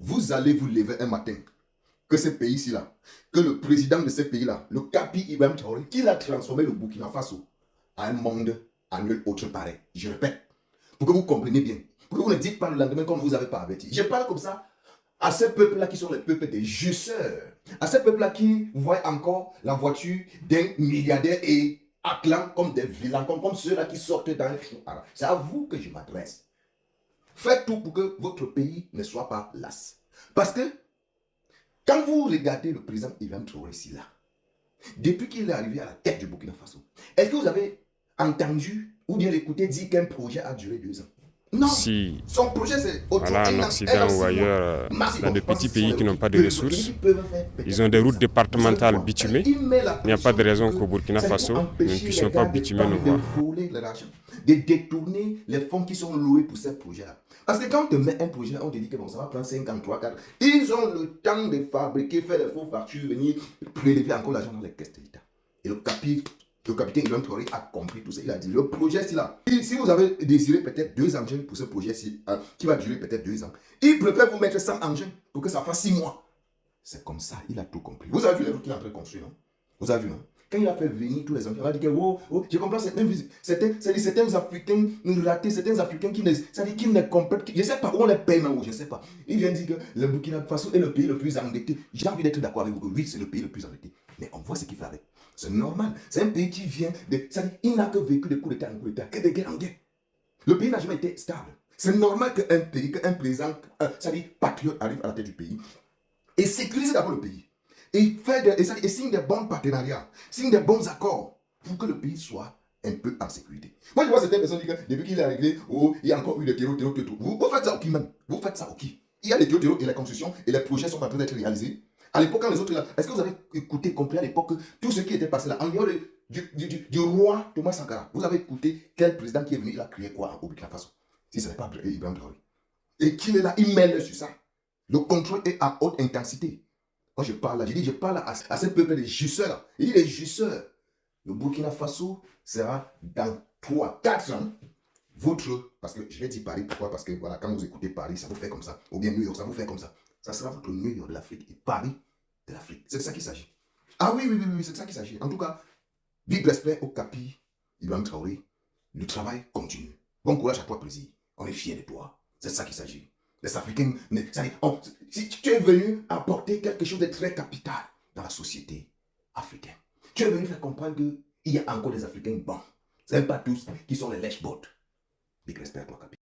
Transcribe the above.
vous allez vous lever un matin, que ce pays-ci là, que le président de ce pays-là, le Capi Ibrahim Traoré, qu'il a transformé le Burkina Faso en un monde à nul autre pareil. Je répète, pour que vous compreniez bien, pour que vous ne dites pas le lendemain comme vous n'avez pas averti. Je parle comme ça à ces peuples-là qui sont les peuples des jusseurs, à ces peuples-là qui voient encore la voiture d'un milliardaire et acclament comme des vilains, comme ceux-là qui sortent dans un film arabe. C'est à vous que je m'adresse. Faites tout pour que votre pays ne soit pas las. Parce que quand vous regardez le président Ibrahim Traoré ici là, depuis qu'il est arrivé à la tête du Burkina Faso, est-ce que vous avez entendu ou bien écouté dire qu'un projet a duré 2 ans? Non. Si, Son projet, c'est voilà, en Occident ou ailleurs, dans de petits pays qui n'ont pas de ressources, ils ont des routes départementales bitumées. Il n'y a pas de raison qu'au Burkina Faso, nous ne puissions pas bitumer nos voies. De détourner les fonds qui sont loués pour ces projets-là. Parce que quand on te met un projet, on te dit que bon, ça va prendre 5 ans, 3, 4. Ils ont le temps de fabriquer, faire les faux factures, venir prélever encore l'argent dans les caisses de l'État. Et le capitaine Ibrahim Traoré a compris tout ça. Il a dit, le projet, c'est là. Si vous avez désiré peut-être 2 engins pour ce projet-ci, qui va durer peut-être 2 ans, il préfère vous mettre 100 engins pour que ça fasse 6 mois. C'est comme ça, il a tout compris. Vous avez vu les routes qu'il est en train de construire, non? Vous avez vu, non? Quand il a fait venir tous les engins, il a dit que, oh, je comprends certains Africains ratés, certains Africains qui ne comprennent, je ne sais pas où on les paye, mais je ne sais pas. Il vient dire que le Burkina Faso est le pays le plus endetté. J'ai envie d'être d'accord avec vous. Oui, c'est le pays le plus endetté. Mais on voit ce qu'il fait avec. C'est normal. C'est un pays qui vient de... il n'a que vécu des coups d'État en coup d'État, que des guerres en guerre. Le pays n'a jamais été stable. C'est normal qu'un pays, qu'un président, patriote arrive à la tête du pays et sécurise d'abord le pays. Et signe des bons partenariats, signe des bons accords pour que le pays soit un peu en sécurité. Moi, je vois certaines personnes dire que depuis qu'il est arrivé, il y a encore eu des terreaux. Vous faites ça au qui même? Vous faites ça au qui? Il y a des terreaux et la construction et les projets sont en train d'être réalisés. À l'époque, quand les autres là, est-ce que vous avez écouté, compris à l'époque tout ce qui était passé là, en dehors du roi Thomas Sankara? Vous avez écouté quel président qui est venu, il a créé quoi au Burkina Faso? Si ce n'est pas Ibrahim Traoré. Et qu'il est là, il mêle sur ça. Le contrôle est à haute intensité. Moi, je parle là, je parle à ce peuple des jusseurs. Il dit les jusseurs. Le Burkina Faso sera dans 3, 4 ans votre, parce que je vais dire Paris, pourquoi? Parce que voilà, quand vous écoutez Paris, ça vous fait comme ça. Ou bien New York, ça vous fait comme ça. Ça sera votre New York de l'Afrique et Paris de l'Afrique. C'est de ça qu'il s'agit. Ah oui, c'est de ça qu'il s'agit. En tout cas, big respect au Capi Ibrahim Traoré. Le travail continue. Bon courage à toi, président. On est fiers de toi. C'est de ça qu'il s'agit. Les Africains, si tu es venu apporter quelque chose de très capital dans la société africaine, tu es venu faire comprendre qu'il y a encore des Africains bons. Ce n'est pas tous qui sont les lèche-bottes. Big respect à toi, Capi.